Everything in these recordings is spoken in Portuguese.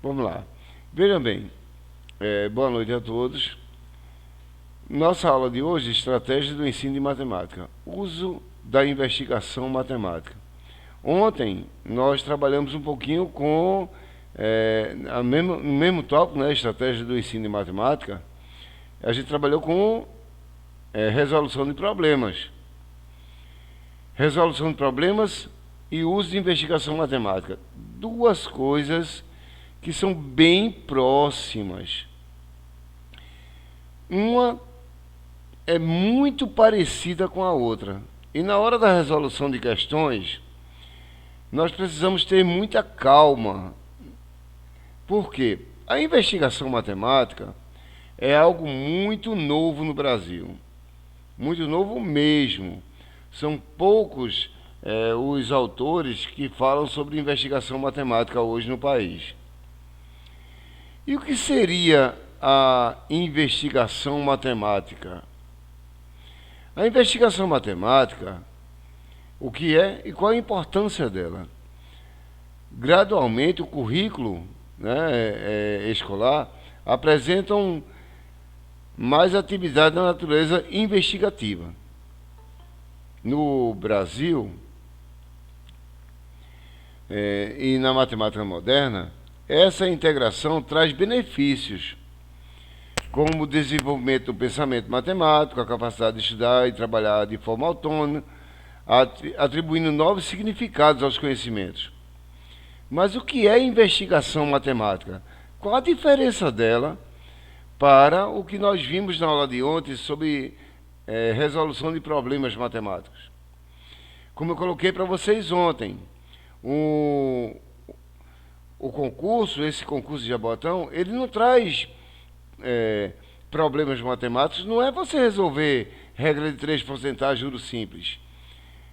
Vamos lá. Vejam bem, boa noite a todos. Nossa aula de hoje, estratégia do ensino de matemática. Uso da investigação matemática. Ontem nós trabalhamos um pouquinho com no mesmo tópico, né, estratégia do ensino de matemática. A gente trabalhou com resolução de problemas. Resolução de problemas e uso de investigação matemática. Duas coisas que são bem próximas. Uma é muito parecida com a outra. E na hora da resolução de questões, nós precisamos ter muita calma. Por quê? A investigação matemática é algo muito novo no Brasil. Muito novo mesmo. São poucos os autores que falam sobre investigação matemática hoje no país. E o que seria a investigação matemática? A investigação matemática, o que é e qual a importância dela? Gradualmente, o currículo escolar apresentam mais atividade da natureza investigativa. No Brasil, e na matemática moderna, essa integração traz benefícios, como o desenvolvimento do pensamento matemático, a capacidade de estudar e trabalhar de forma autônoma, atribuindo novos significados aos conhecimentos. Mas o que é investigação matemática? Qual a diferença dela para o que nós vimos na aula de ontem sobre resolução de problemas matemáticos? Como eu coloquei para vocês ontem, esse concurso de Jabotão, ele não traz problemas matemáticos, não é você resolver regra de 3 porcentagem, juros simples.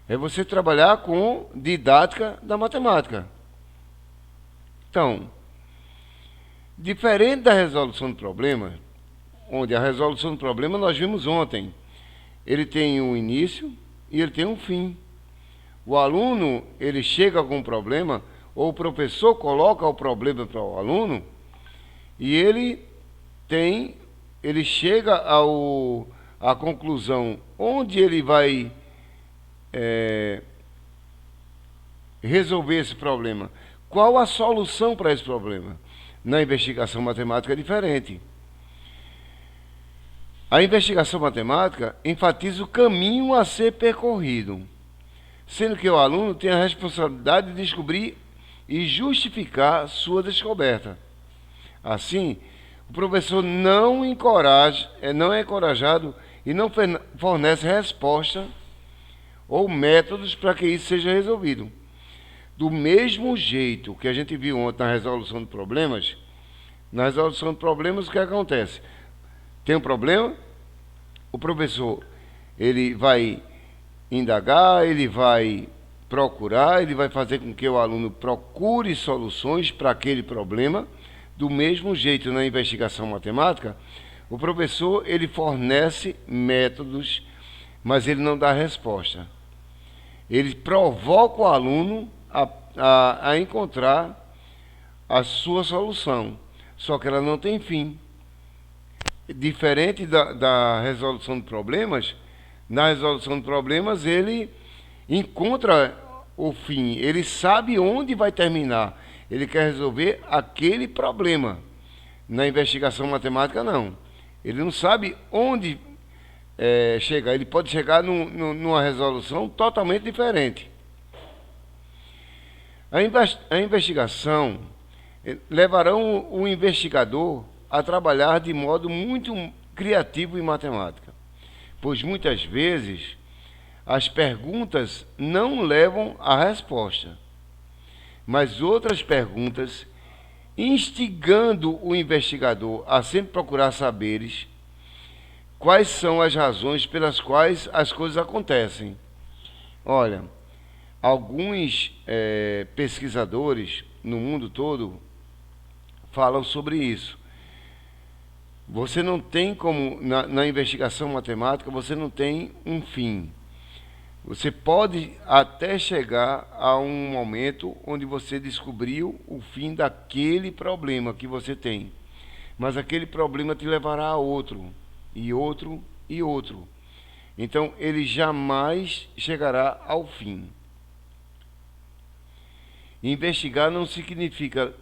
É você trabalhar com didática da matemática. Então, diferente da resolução de problemas, onde a resolução de problema nós vimos ontem, ele tem um início e ele tem um fim. O aluno, ele chega com um problema, ou o professor coloca o problema para o aluno, e ele chega à conclusão onde ele vai resolver esse problema. Qual a solução para esse problema? Na investigação matemática é diferente. A investigação matemática enfatiza o caminho a ser percorrido, sendo que o aluno tem a responsabilidade de descobrir e justificar sua descoberta. Assim, o professor não é encorajado e não fornece resposta ou métodos para que isso seja resolvido. Do mesmo jeito que a gente viu ontem na resolução de problemas, o que acontece? Tem um problema, o professor ele vai indagar, ele vai procurar, ele vai fazer com que o aluno procure soluções para aquele problema. Do mesmo jeito, na investigação matemática, o professor ele fornece métodos, mas ele não dá resposta. Ele provoca o aluno a encontrar a sua solução, só que ela não tem fim. Diferente da resolução de problemas, na resolução de problemas ele encontra o fim, ele sabe onde vai terminar, ele quer resolver aquele problema. Na investigação matemática, não. Ele não sabe onde chegar, ele pode chegar numa resolução totalmente diferente. A investigação levará o investigador a trabalhar de modo muito criativo em matemática, pois muitas vezes as perguntas não levam à resposta, mas outras perguntas, instigando o investigador a sempre procurar saberes quais são as razões pelas quais as coisas acontecem. Olha, alguns pesquisadores no mundo todo falam sobre isso. Você não tem como, na investigação matemática, você não tem um fim. Você pode até chegar a um momento onde você descobriu o fim daquele problema que você tem. Mas aquele problema te levará a outro, e outro, e outro. Então, ele jamais chegará ao fim. Investigar não significa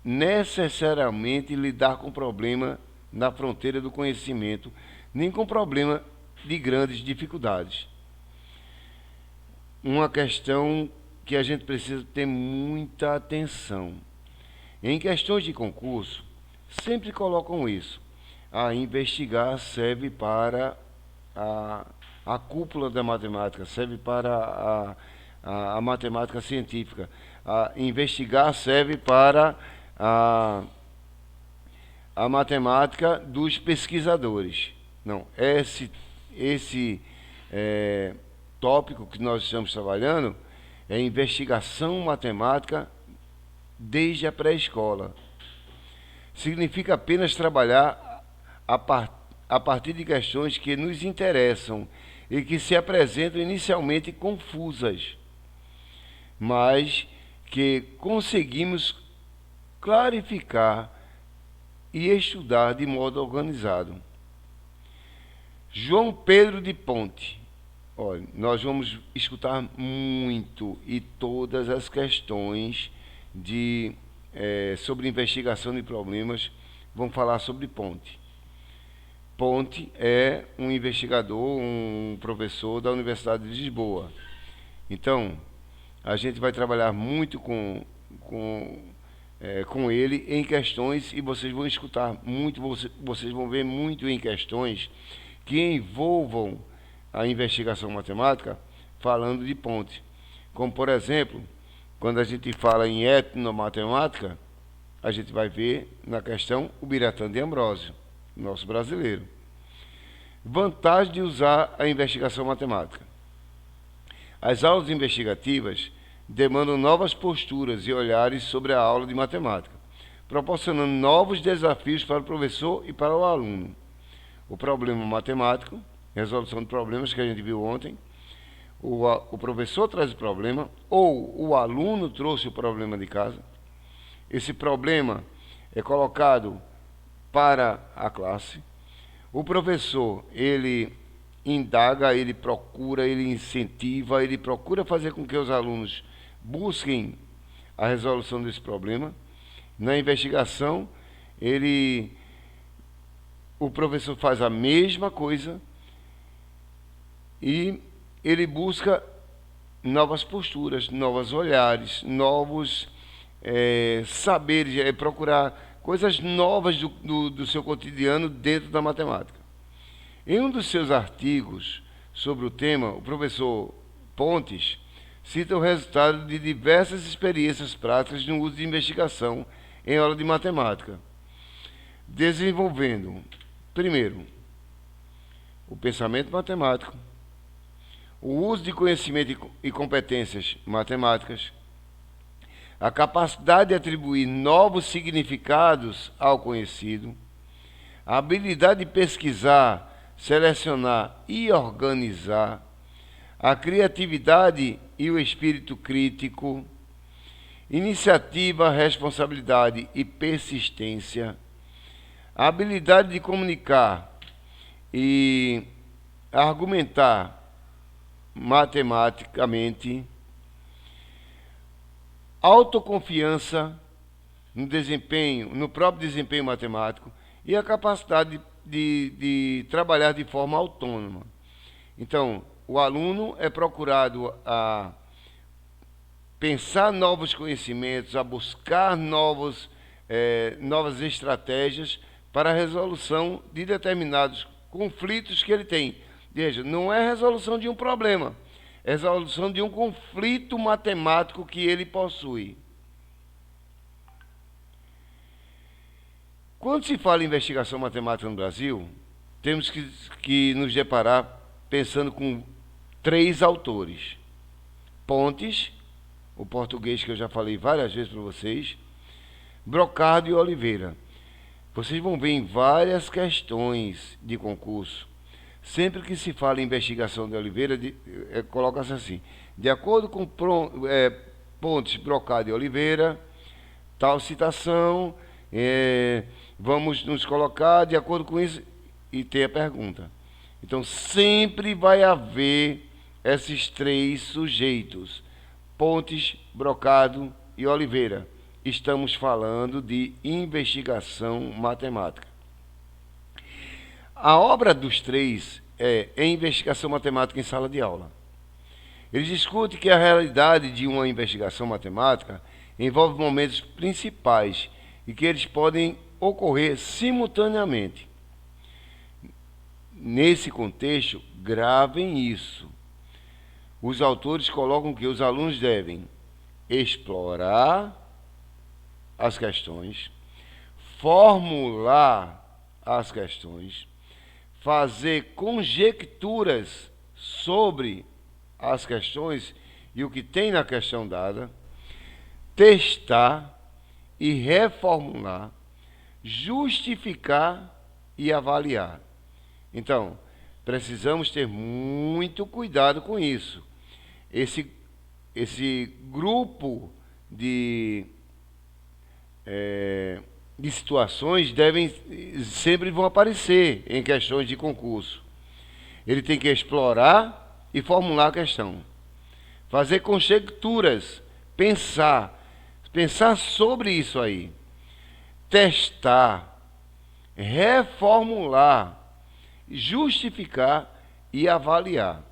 necessariamente lidar com problema na fronteira do conhecimento, nem com problema de grandes dificuldades. Uma questão que a gente precisa ter muita atenção. Em questões de concurso, sempre colocam isso. Investigar serve para a cúpula da matemática, serve para a matemática científica. Investigar serve para a matemática dos pesquisadores. Não, esse tópico que nós estamos trabalhando é investigação matemática desde a pré-escola. Significa apenas trabalhar a partir de questões que nos interessam e que se apresentam inicialmente confusas, mas que conseguimos clarificar e estudar de modo organizado. João Pedro de Ponte. Olha, nós vamos escutar muito e todas as questões sobre investigação de problemas vão falar sobre Ponte. Ponte é um investigador, um professor da Universidade de Lisboa. Então, a gente vai trabalhar muito com ele em questões, e vocês vão escutar muito, vocês vão ver muito em questões que envolvam a investigação matemática, falando de Ponte. Como, por exemplo, quando a gente fala em etnomatemática, a gente vai ver na questão o Biratan de Ambrósio, nosso brasileiro. Vantagem de usar a investigação matemática. As aulas investigativas demandam novas posturas e olhares sobre a aula de matemática, proporcionando novos desafios para o professor e para o aluno. O problema matemático, resolução de problemas que a gente viu ontem, o professor traz o problema ou o aluno trouxe o problema de casa. Esse problema é colocado para a classe. O professor, ele indaga, ele procura, ele incentiva, ele procura fazer com que os alunos busquem a resolução desse problema. Na investigação, o professor faz a mesma coisa e ele busca novas posturas, novos olhares, novos saberes, procurar coisas novas do seu cotidiano dentro da matemática. Em um dos seus artigos sobre o tema, o professor Pontes cita o resultado de diversas experiências práticas no uso de investigação em aula de matemática, desenvolvendo, primeiro, o pensamento matemático, o uso de conhecimento e competências matemáticas, a capacidade de atribuir novos significados ao conhecido, a habilidade de pesquisar, selecionar e organizar, a criatividade e o espírito crítico, iniciativa, responsabilidade e persistência, a habilidade de comunicar e argumentar matematicamente, autoconfiança no próprio desempenho matemático e a capacidade de trabalhar de forma autônoma. Então, o aluno é procurado a pensar novos conhecimentos, a buscar novas estratégias para a resolução de determinados conflitos que ele tem. Veja, não é resolução de um problema, é resolução de um conflito matemático que ele possui. Quando se fala em investigação matemática no Brasil, temos que nos deparar pensando com 3 autores. Pontes, o português que eu já falei várias vezes para vocês, Brocardo e Oliveira. Vocês vão ver em várias questões de concurso, sempre que se fala em investigação de Oliveira, coloca-se assim: de acordo com Pontes Brocado e Oliveira, tal citação, vamos nos colocar de acordo com isso e ter a pergunta. Então, sempre vai haver esses três sujeitos: Pontes, Brocado e Oliveira. Estamos falando de investigação matemática. A obra dos três é investigação matemática em sala de aula. Eles discutem que a realidade de uma investigação matemática envolve momentos principais e que eles podem ocorrer simultaneamente. Nesse contexto, gravem isso. Os autores colocam que os alunos devem explorar as questões, formular as questões, fazer conjecturas sobre as questões e o que tem na questão dada, testar e reformular, justificar e avaliar. Então, precisamos ter muito cuidado com isso. Esse grupo de situações sempre vão aparecer em questões de concurso. Ele tem que explorar e formular a questão, fazer conjecturas, pensar sobre isso aí, testar, reformular, justificar e avaliar.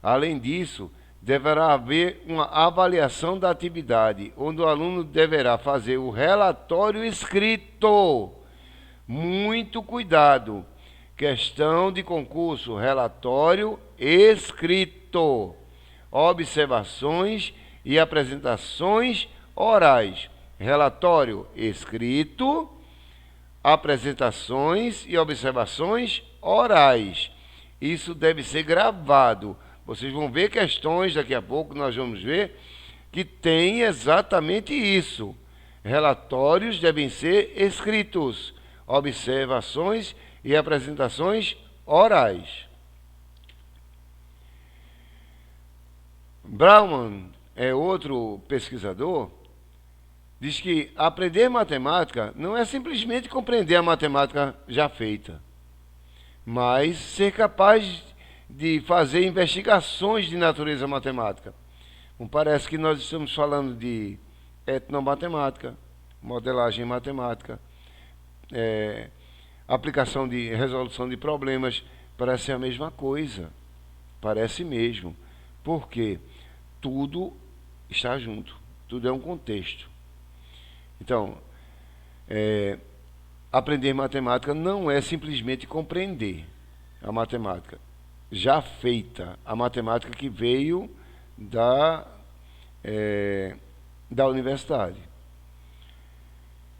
Além disso, deverá haver uma avaliação da atividade, onde o aluno deverá fazer o relatório escrito. Muito cuidado. Questão de concurso, relatório escrito. Observações e apresentações orais. Relatório escrito, apresentações e observações orais. Isso deve ser gravado. Vocês vão ver questões daqui a pouco, nós vamos ver, que tem exatamente isso. Relatórios devem ser escritos, observações e apresentações orais. Brauman é outro pesquisador, diz que aprender matemática não é simplesmente compreender a matemática já feita, mas ser capaz de fazer investigações de natureza matemática. Parece que nós estamos falando de etnomatemática, modelagem matemática, aplicação de resolução de problemas. Parece a mesma coisa. Parece mesmo. Porque tudo está junto. Tudo é um contexto. Então, aprender matemática não é simplesmente compreender a matemática já feita, a matemática que veio da universidade.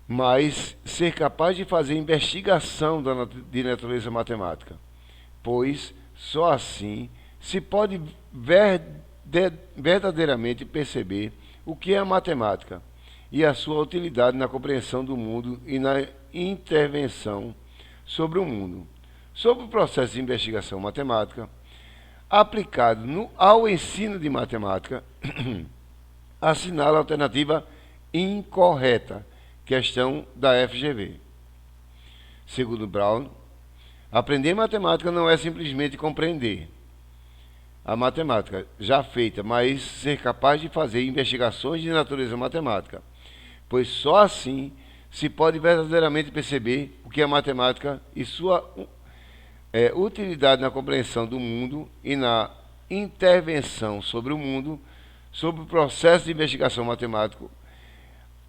Mas ser capaz de fazer investigação de natureza matemática, pois só assim se pode verdadeiramente perceber o que é a matemática e a sua utilidade na compreensão do mundo e na intervenção sobre o mundo. Sobre o processo de investigação matemática, aplicado ao ensino de matemática, assinala a alternativa incorreta, questão da FGV. Segundo Brown, aprender matemática não é simplesmente compreender a matemática já feita, mas ser capaz de fazer investigações de natureza matemática, pois só assim se pode verdadeiramente perceber o que é a matemática e sua utilidade na compreensão do mundo e na intervenção sobre o mundo, sobre o processo de investigação matemático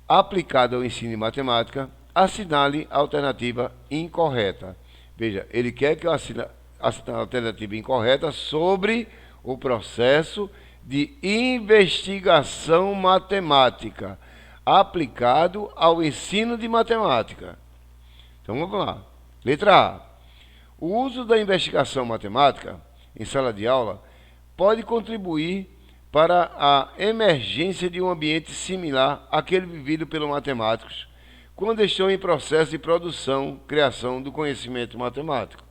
aplicado ao ensino de matemática, assinale a alternativa incorreta. Veja, ele quer que eu assine a alternativa incorreta sobre o processo de investigação matemática aplicado ao ensino de matemática. Então vamos lá. Letra A. O uso da investigação matemática em sala de aula pode contribuir para a emergência de um ambiente similar àquele vivido pelos matemáticos quando estão em processo de produção, criação do conhecimento matemático.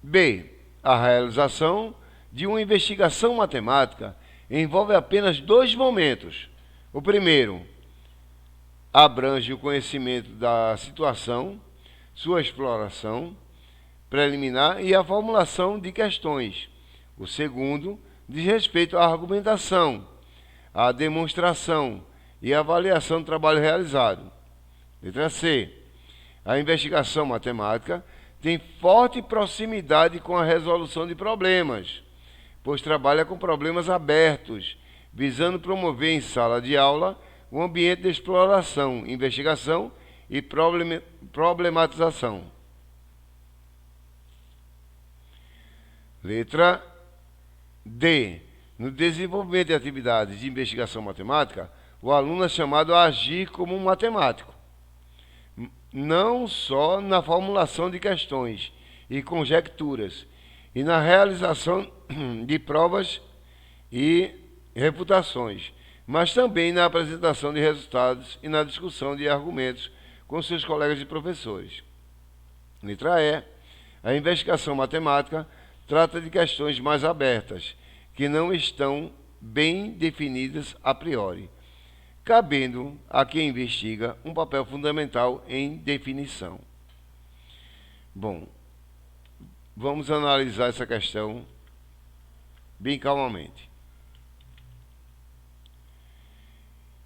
B. A realização de uma investigação matemática envolve apenas dois momentos. O primeiro abrange o conhecimento da situação, sua exploração preliminar e a formulação de questões. O segundo diz respeito à argumentação, à demonstração e à avaliação do trabalho realizado. Letra C. A investigação matemática tem forte proximidade com a resolução de problemas, pois trabalha com problemas abertos, visando promover em sala de aula um ambiente de exploração, investigação e problematização. Letra D. No desenvolvimento de atividades de investigação matemática, o aluno é chamado a agir como um matemático, não só na formulação de questões e conjecturas, e na realização de provas e refutações, mas também na apresentação de resultados e na discussão de argumentos com seus colegas e professores. Letra E. A investigação matemática trata de questões mais abertas, que não estão bem definidas a priori, cabendo a quem investiga um papel fundamental em definição. Bom, vamos analisar essa questão bem calmamente.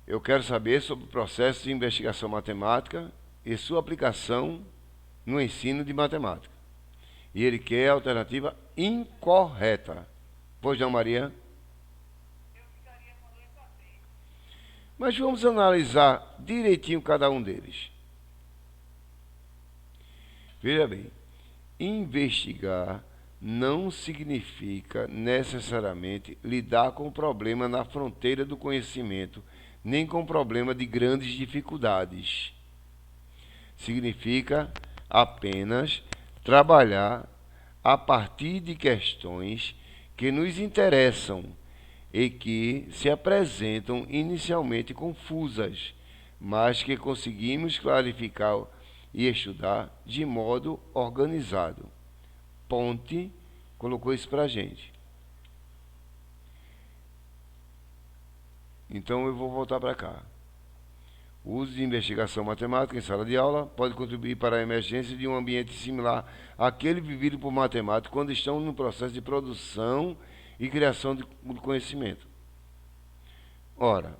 Eu quero saber sobre o processo de investigação matemática e sua aplicação no ensino de matemática. E ele quer a alternativa incorreta. Pois não, Maria? Mas vamos analisar direitinho cada um deles. Veja bem, investigar não significa necessariamente lidar com o problema na fronteira do conhecimento, nem com o problema de grandes dificuldades. Significa apenas trabalhar a partir de questões que nos interessam e que se apresentam inicialmente confusas, mas que conseguimos clarificar e estudar de modo organizado. Ponte colocou isso para a gente. Então eu vou voltar para cá. O uso de investigação matemática em sala de aula pode contribuir para a emergência de um ambiente similar àquele vivido por matemáticos quando estão no processo de produção e criação de conhecimento. Ora,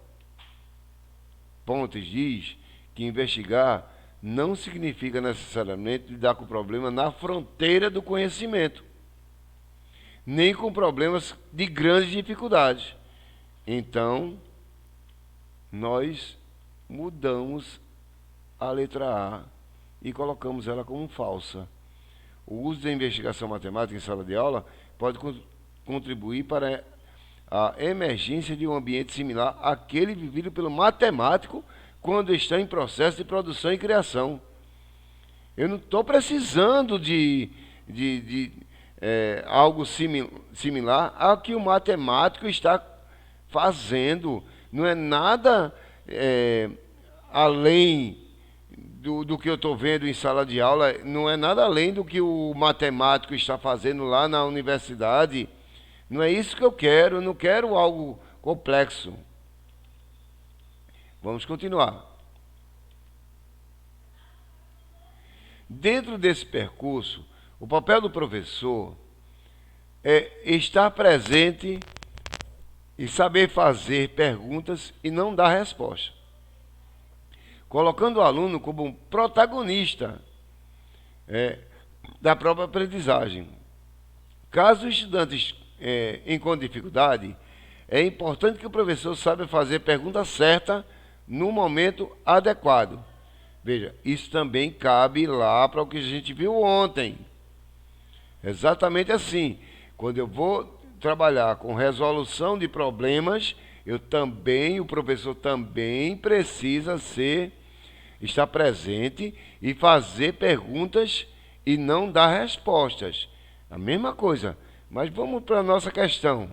Pontes diz que investigar não significa necessariamente lidar com o problema na fronteira do conhecimento, nem com problemas de grandes dificuldades. Então, nós mudamos a letra A e colocamos ela como falsa. O uso da investigação matemática em sala de aula pode contribuir para a emergência de um ambiente similar àquele vivido pelo matemático quando está em processo de produção e criação. Eu não estou precisando de algo similar ao que o matemático está fazendo. Não é nada além do que eu estou vendo em sala de aula, não é nada além do que o matemático está fazendo lá na universidade. Não é isso que eu quero, eu não quero algo complexo. Vamos continuar. Dentro desse percurso, o papel do professor é estar presente e saber fazer perguntas e não dar resposta, colocando o aluno como um protagonista da própria aprendizagem. Caso o estudante encontre dificuldade, é importante que o professor saiba fazer pergunta certa no momento adequado. Veja, isso também cabe lá para o que a gente viu ontem. Exatamente assim. Quando eu vou trabalhar com resolução de problemas, o professor também precisa estar presente e fazer perguntas e não dar respostas. A mesma coisa. Mas vamos para a nossa questão.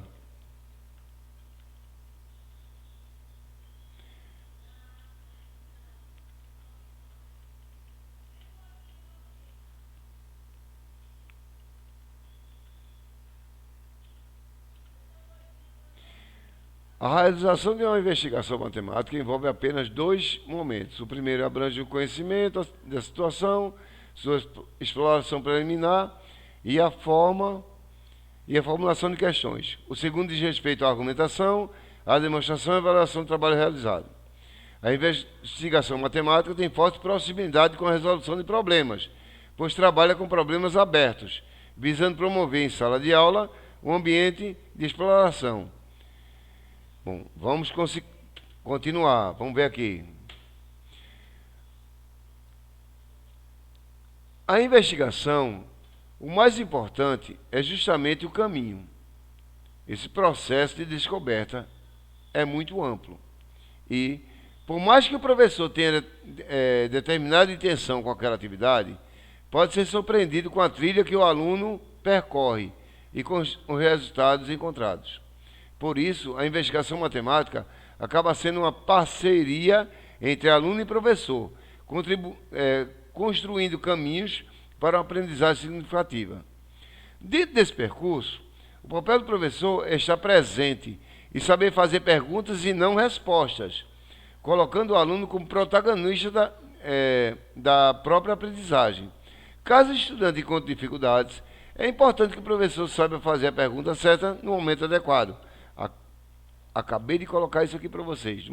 A realização de uma investigação matemática envolve apenas dois momentos. O primeiro abrange o conhecimento da situação, sua exploração preliminar e a formulação de questões. O segundo diz respeito à argumentação, à demonstração e avaliação do trabalho realizado. A investigação matemática tem forte proximidade com a resolução de problemas, pois trabalha com problemas abertos, visando promover em sala de aula um ambiente de exploração. Bom, vamos continuar. Vamos ver aqui. A investigação, o mais importante é justamente o caminho. Esse processo de descoberta é muito amplo. E, por mais que o professor tenha determinada intenção com aquela atividade, pode ser surpreendido com a trilha que o aluno percorre e com os resultados encontrados. Por isso, a investigação matemática acaba sendo uma parceria entre aluno e professor, construindo caminhos para uma aprendizagem significativa. Dentro desse percurso, o papel do professor é estar presente e saber fazer perguntas e não respostas, colocando o aluno como protagonista da própria aprendizagem. Caso o estudante encontre dificuldades, é importante que o professor saiba fazer a pergunta certa no momento adequado. Acabei de colocar isso aqui para vocês,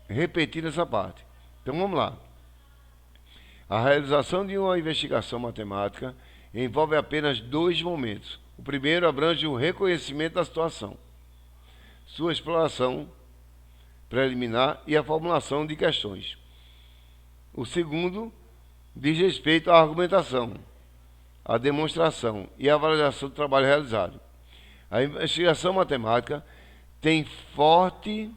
repetindo essa parte. Então vamos lá. A realização de uma investigação matemática envolve apenas dois momentos. O primeiro abrange o reconhecimento da situação, sua exploração preliminar e a formulação de questões. O segundo diz respeito à argumentação, à demonstração e à avaliação do trabalho realizado. A investigação matemática tem forte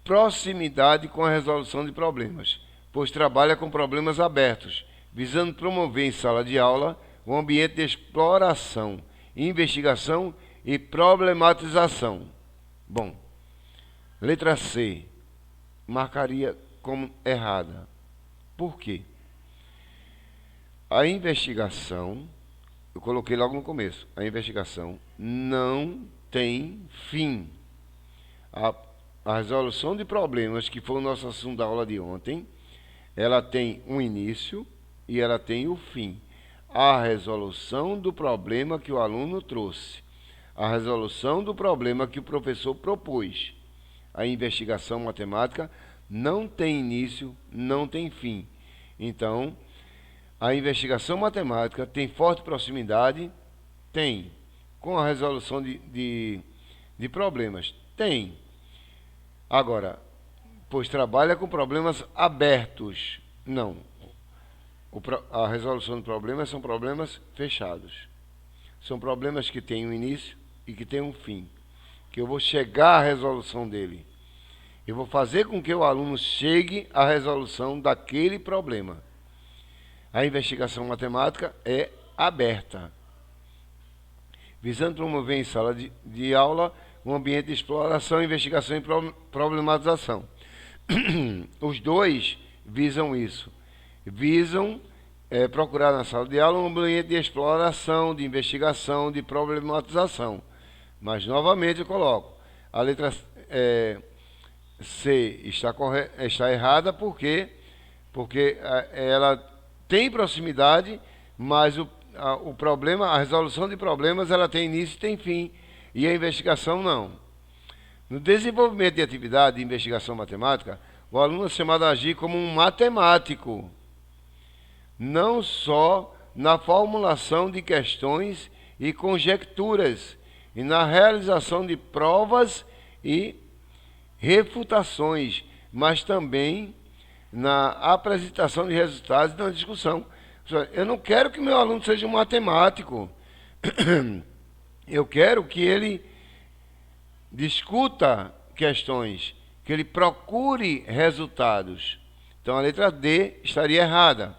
proximidade com a resolução de problemas, pois trabalha com problemas abertos, visando promover em sala de aula um ambiente de exploração, investigação e problematização. Bom, letra C, marcaria como errada. Por quê? A investigação, eu coloquei logo no começo, a investigação não tem fim. A resolução de problemas, que foi o nosso assunto da aula de ontem, ela tem um início e ela tem o fim. A resolução do problema que o aluno trouxe, a resolução do problema que o professor propôs. A investigação matemática não tem início, não tem fim. Então, a investigação matemática tem forte proximidade? Tem. Com a resolução de problemas? Tem. Agora, pois trabalha com problemas abertos? Não. A resolução de problemas são problemas fechados. São problemas que têm um início e que têm um fim. Que eu vou chegar à resolução dele. Eu vou fazer com que o aluno chegue à resolução daquele problema. A investigação matemática é aberta, visando promover em sala de aula um ambiente de exploração, investigação e problematização. Os dois visam isso. Visam procurar na sala de aula um ambiente de exploração, de investigação, de problematização. Mas, novamente, eu coloco. A letra C está errada porque ela tem proximidade, mas o problema, a resolução de problemas, ela tem início e tem fim, e a investigação não. No desenvolvimento de atividade de investigação matemática, o aluno é chamado a agir como um matemático, não só na formulação de questões e conjecturas, e na realização de provas e refutações, mas também na apresentação de resultados e na discussão. Eu não quero que meu aluno seja um matemático. Eu quero que ele discuta questões, que ele procure resultados. Então a letra D estaria errada.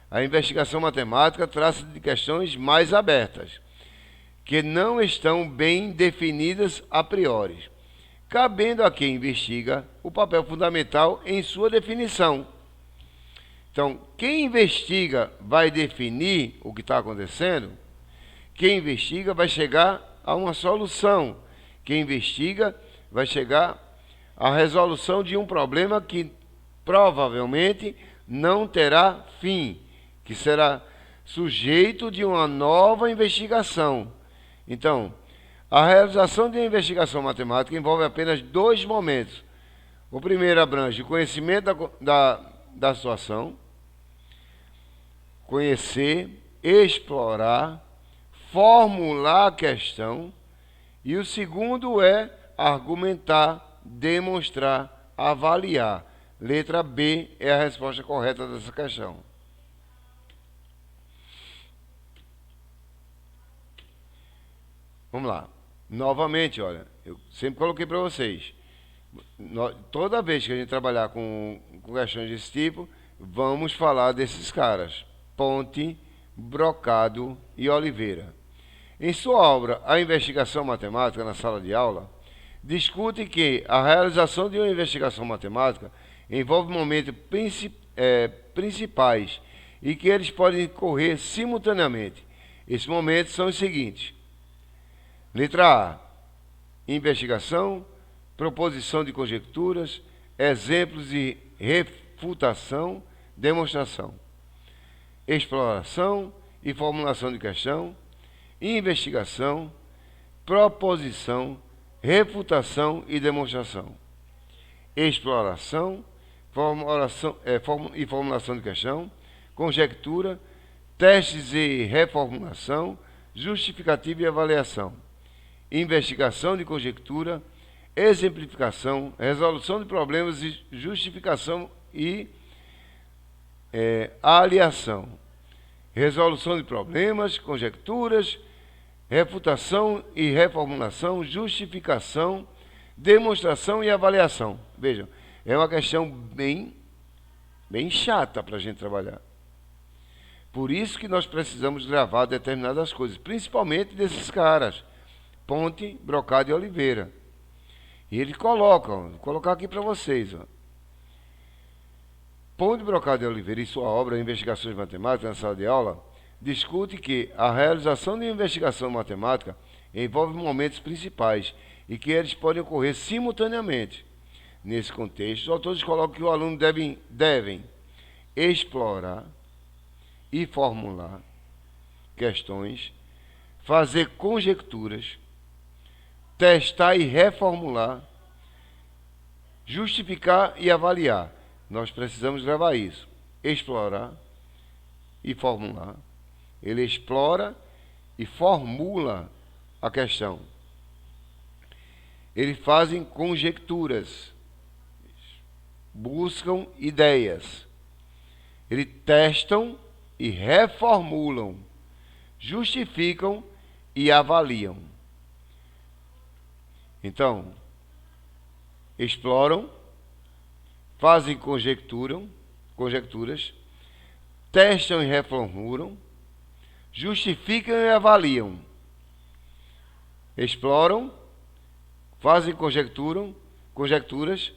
A investigação matemática trata de questões mais abertas, que não estão bem definidas a priori, cabendo a quem investiga o papel fundamental em sua definição. Então, quem investiga vai definir o que está acontecendo, quem investiga vai chegar a uma solução. Quem investiga vai chegar à resolução de um problema que provavelmente não terá fim, que será sujeito de uma nova investigação. Então, a realização de uma investigação matemática envolve apenas dois momentos. O primeiro abrange o conhecimento da situação, conhecer, explorar, formular a questão, e o segundo é argumentar, demonstrar, avaliar. Letra B é a resposta correta dessa questão. Vamos lá. Novamente, olha, eu sempre coloquei para vocês. Toda vez que a gente trabalhar com questões desse tipo, vamos falar desses caras. Ponte, Brocado e Oliveira. Em sua obra A Investigação Matemática na Sala de Aula, discute que a realização de uma investigação matemática envolve momentos principais e que eles podem ocorrer simultaneamente. Esses momentos são os seguintes. Letra A, investigação, proposição de conjecturas, exemplos de refutação, demonstração, exploração e formulação de questão, investigação, proposição, refutação e demonstração, exploração, e formulação de questão, conjectura, testes e reformulação, justificativa e avaliação, investigação de conjectura, exemplificação, resolução de problemas e justificação e aliação, resolução de problemas, conjecturas, refutação e reformulação, justificação, demonstração e avaliação. Vejam, é uma questão bem chata para a gente trabalhar. Por isso que nós precisamos gravar determinadas coisas, principalmente desses caras, Ponte, Brocado e Oliveira. E eles colocam, vou colocar aqui para vocês. Ó. Ponte, Brocado e Oliveira, em sua obra Investigações Matemáticas na Sala de Aula, discute que a realização de uma investigação matemática envolve momentos principais e que eles podem ocorrer simultaneamente. Nesse contexto, os autores colocam que o aluno devem explorar e formular questões, fazer conjecturas, testar e reformular, justificar e avaliar. Nós precisamos gravar isso. Explorar e formular. Ele explora e formula a questão. Eles fazem conjecturas, buscam ideias. Eles testam e reformulam, justificam e avaliam. Então, exploram, fazem conjecturas, testam e reformulam, justificam e avaliam. Exploram, fazem conjecturas,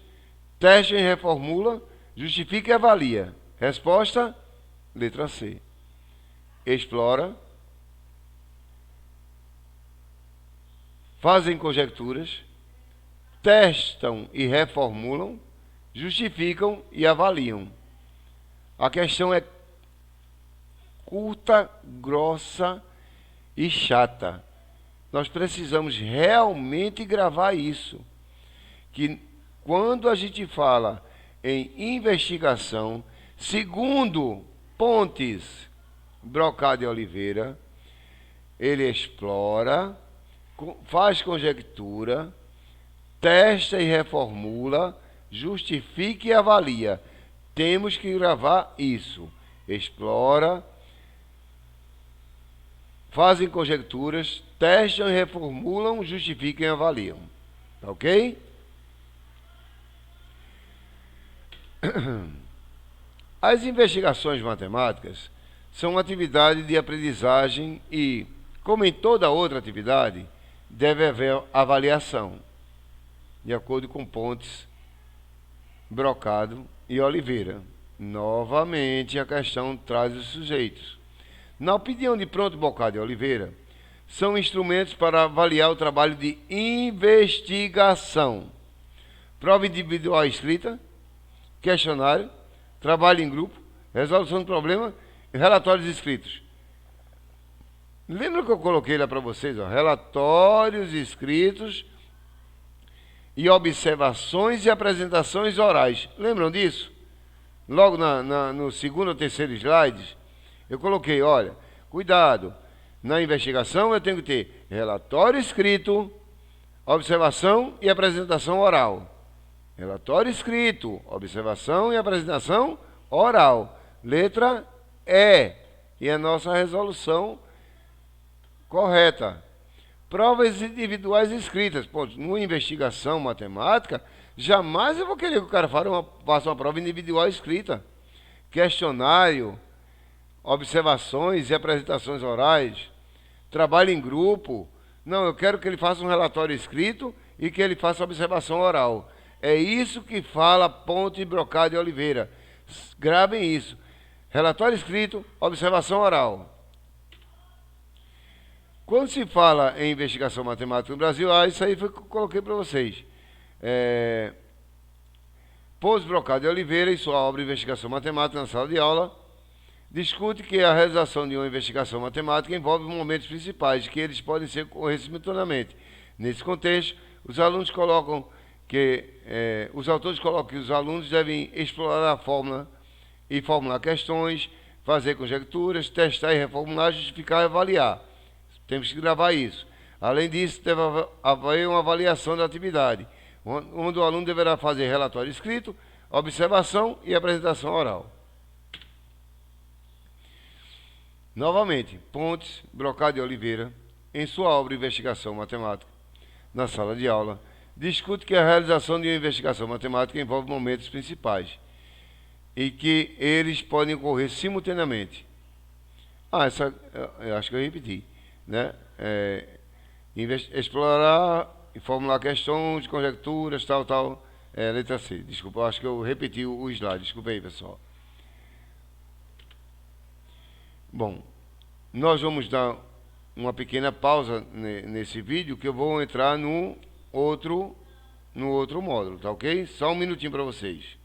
testam e reformulam, justificam e avaliam. Resposta, letra C. Explora, fazem conjecturas, testam e reformulam, justificam e avaliam. A questão é curta, grossa e chata. Nós precisamos realmente gravar isso. Que quando a gente fala em investigação, segundo Pontes, Brocado e Oliveira, ele explora, faz conjectura, testa e reformula, justifica e avalia. Temos que gravar isso. Explora, fazem conjecturas, testam e reformulam, justificam e avaliam. Tá ok? As investigações matemáticas são uma atividade de aprendizagem e, como em toda outra atividade, deve haver avaliação, de acordo com Pontes, Brocado e Oliveira. Novamente, a questão traz os sujeitos. Na opinião de Ponte, Brocado e Oliveira, são instrumentos para avaliar o trabalho de investigação. Prova individual escrita, questionário, trabalho em grupo, resolução de problema e relatórios escritos. Lembra que eu coloquei lá para vocês, ó, relatórios escritos e observações e apresentações orais. Lembram disso? Logo no segundo ou terceiro slide, eu coloquei, olha, cuidado, na investigação eu tenho que ter relatório escrito, observação e apresentação oral. Relatório escrito, observação e apresentação oral. Letra E. E a nossa resolução correta. Provas individuais escritas. Pô, numa investigação matemática, jamais eu vou querer que o cara faça uma prova individual escrita. Questionário, observações e apresentações orais, trabalho em grupo. Não, eu quero que ele faça um relatório escrito e que ele faça observação oral. É isso que fala Ponte Brocado e Oliveira. Gravem isso. Relatório escrito, observação oral. Quando se fala em investigação matemática no Brasil, isso aí foi que eu coloquei para vocês. Ponte Brocado e Oliveira, em sua obra Investigação Matemática na Sala de Aula, discute que a realização de uma investigação matemática envolve momentos principais, que eles podem ocorrer simultaneamente. Nesse contexto, os autores colocam que os alunos devem explorar a fórmula e formular questões, fazer conjecturas, testar e reformular, justificar e avaliar. Temos que gravar isso. Além disso, deve haver uma avaliação da atividade, onde o aluno deverá fazer relatório escrito, observação e apresentação oral. Novamente, Pontes, Brocado e Oliveira, em sua obra Investigação Matemática, na sala de aula, discute que a realização de uma investigação matemática envolve momentos principais e que eles podem ocorrer simultaneamente. Essa eu acho que eu repeti, né? Explorar e formular questões, conjecturas, tal, letra C. Desculpa, eu acho que eu repeti o slide, desculpa aí, pessoal. Bom, nós vamos dar uma pequena pausa nesse vídeo, que eu vou entrar no outro módulo, tá ok? Só um minutinho para vocês.